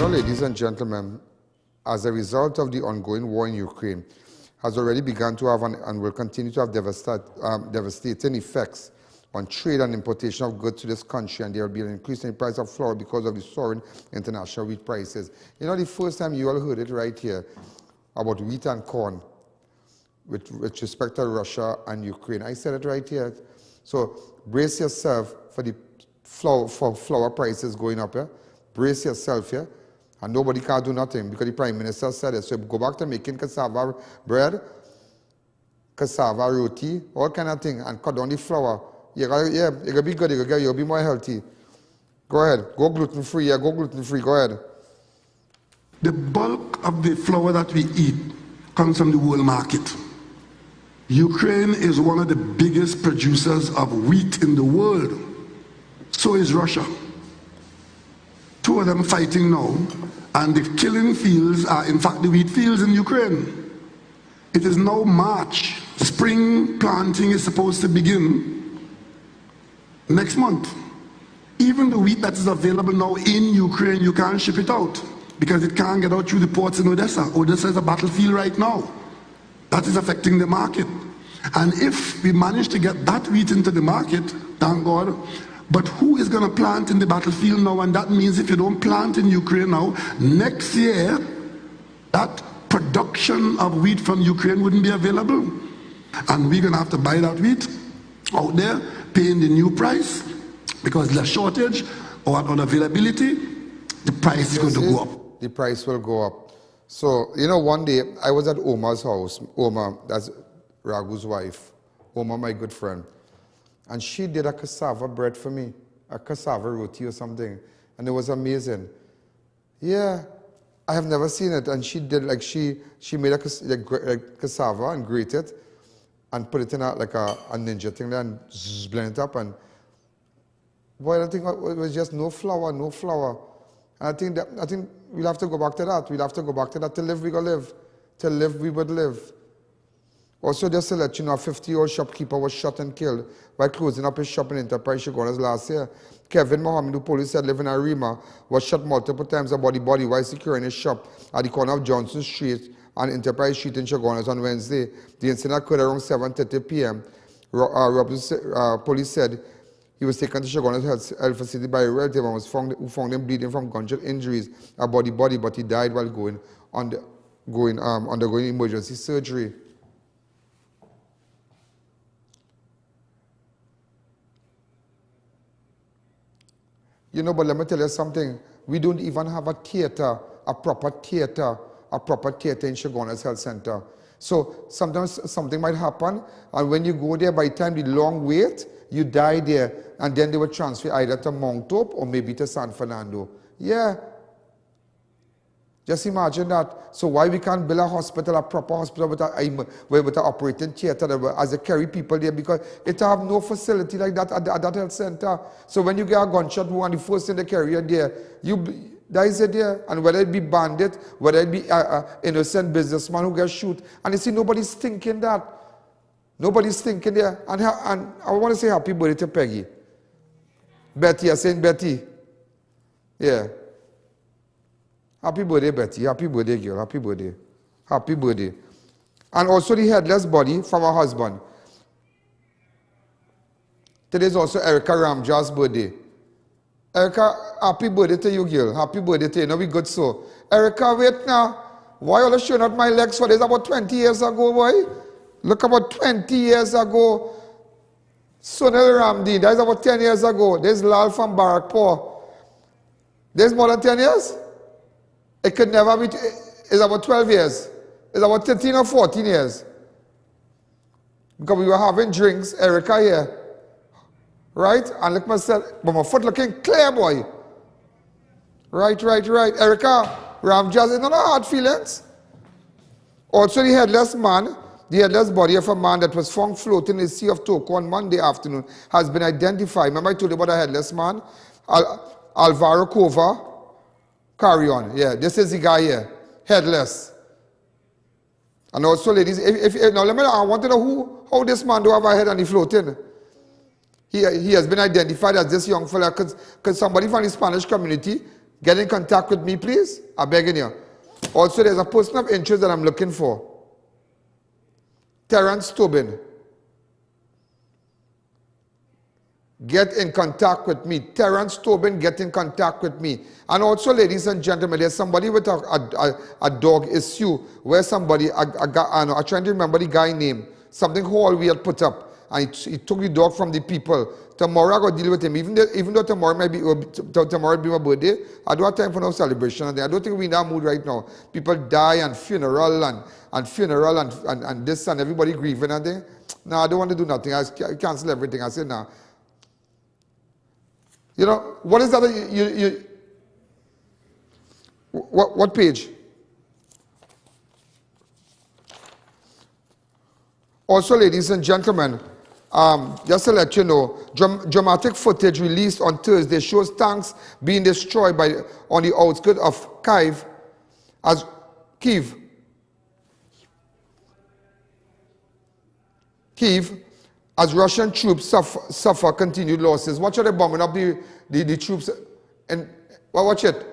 You know, ladies and gentlemen, as a result of the ongoing war in Ukraine, has already begun to have and will continue to have devastating effects on trade and importation of goods to this country, and there will be an increase in the price of flour because of the soaring international wheat prices. You know, the first time you all heard it right here about wheat and corn with respect to Russia and Ukraine. I said it right here. So brace yourself for the flour prices going up here. Brace yourself here. And nobody can do nothing because the Prime Minister said it. So go back to making cassava bread, cassava roti, all kind of thing, and cut down the flour. You're gonna be good, you'll be more healthy. Go ahead, go gluten-free, go gluten-free, go ahead. The bulk of the flour that we eat comes from the world market. Ukraine is one of the biggest producers of wheat in the world. So is Russia. Two of them fighting now, and the killing fields are in fact the wheat fields in Ukraine. It is now March. Spring planting is supposed to begin next month. Even the wheat that is available now in Ukraine, you can't ship it out because it can't get out through the ports in Odessa. Odessa is a battlefield right now. That is affecting the market. And if we manage to get that wheat into the market, thank God. But who is going to plant in the battlefield now? And that means if you don't plant in Ukraine now, next year, that production of wheat from Ukraine wouldn't be available. And we're going to have to buy that wheat out there, paying the new price, because there's shortage or unavailability, the price is going to go up. The price will go up. So, you know, one day I was at Oma's house. Oma, that's Raghu's wife. Oma, my good friend. And she did a cassava bread for me, a cassava roti or something. And it was amazing. Yeah, I have never seen it. And she did, like, she made a cassava and grated it and put it in a ninja thing there and blend it up. And boy, I think it was just no flour, no flour. And I think we'll have to go back to that. We'll have to go back to that. To live, we go live. To live, we would live. Also, just to let you know, a 50-year-old shopkeeper was shot and killed while closing up his shop in Enterprise Chaguanas last year. Kevin Mohammed, who police said lived in ARIMA, was shot multiple times about the body while securing his shop at the corner of Johnson Street and Enterprise Street in Chaguanas on Wednesday. The incident occurred around 7:30 p.m. Police said he was taken to Chaguanas Health Facility by a relative and who found him bleeding from gunshot injuries about the body, but he died while undergoing emergency surgery. You know, but let me tell you something. We don't even have a theater, a proper theater in Chaguanas Health Center. So sometimes something might happen, and when you go there, by the time the long wait, you die there, and then they will transfer either to Mount Hope or maybe to San Fernando. Yeah. Just imagine that. So why we can't build a hospital, a proper hospital with an operating theater as they carry people there, because it have no facility like that at that health center. So when you get a gunshot wound, the first thing they carry you there, that is it there. And whether it be bandit, whether it be innocent businessman who gets shot, and you see nobody's thinking that. Nobody's thinking there. And I want to say happy birthday to Peggy. Betty, I saying Betty. Yeah. Happy birthday, Betty. Happy birthday, girl. Happy birthday. Happy birthday. And also the headless body from her husband. Today is also Erica Ramja's birthday. Erica, happy birthday to you, girl. Happy birthday to you. Now we good so. Erica, wait now. Why are you showing out my legs for this? About 20 years ago, boy. Look, about 20 years ago. Sonal Ramdi, that is about 10 years ago. There's Lal from Barakpur. There's more than 10 years? It could never be, it's about 12 years. It's about 13 or 14 years. Because we were having drinks, Erica here. Right? And look myself, but my foot looking clear, boy. Right. Erica, Ramjas, it's not hard feelings. Also the headless body of a man that was found floating in the Sea of Toko on Monday afternoon has been identified. Remember I told you about a headless man? Alvaro Cova. Carry on. Yeah, this is the guy here. Headless. And also, ladies, now let me know, I want to know how this man do have a head and he floating. He has been identified as this young fella because somebody from the Spanish community Get in contact with me, please. I'm begging you. Also, there's a person of interest that I'm looking for. Terence Tobin. Get in contact with me. Terence Tobin, get in contact with me. And also, ladies and gentlemen, there's somebody with a dog issue where somebody, I'm trying to remember the guy name, something Hall we had put up. And he took the dog from the people. Tomorrow I got to deal with him. Even though tomorrow might be tomorrow be my birthday, I don't have time for no celebration. I don't think we're in that mood right now. People die and funeral and this and everybody grieving and thing. No, I don't want to do nothing. I cancel everything. I said, no. You know, what is that? What page? Also, ladies and gentlemen, just to let you know, dramatic footage released on Thursday shows tanks being destroyed on the outskirts of Kyiv as Russian troops suffer continued losses. Watch how they're bombing up the troops. And well, watch it.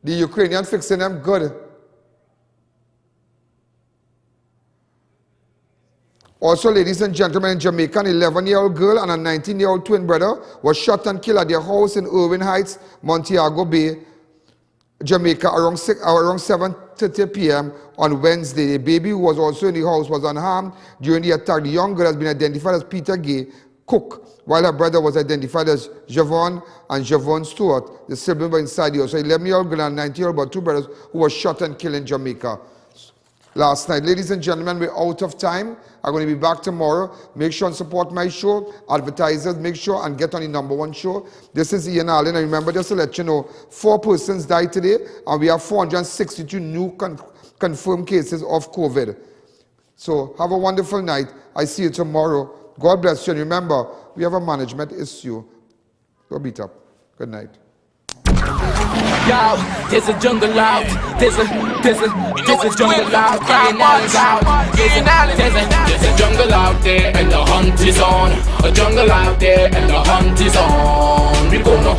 The Ukrainian fixing them good. Also, ladies and gentlemen, in Jamaica, an 11-year-old girl and a 19-year-old twin brother was shot and killed at their house in Irwin Heights, Montego Bay, Jamaica, around 7:30 p.m. on Wednesday. The baby who was also in the house was unharmed during the attack. The young girl has been identified as Peter Gay Cook, while her brother was identified as Javon and Javon Stewart. The siblings were inside the house. So 11-year-old girl and 19-year-old, but two brothers who were shot and killed in Jamaica last night. Ladies and gentlemen, we're out of time. I'm going to be back tomorrow. Make sure and support my show. Advertisers, make sure and get on the #1 show. This is Ian Alleyne. And remember, just to let you know, 4 persons died today, and we have 462 new confirmed cases of COVID. So have a wonderful night. I see you tomorrow. God bless you. And remember, we have a management issue. Go beat up. Good night. Yo, there's a jungle out. There's a jungle out. There's a jungle out there and the hunt is on. A jungle out there and the hunt is on. We gonna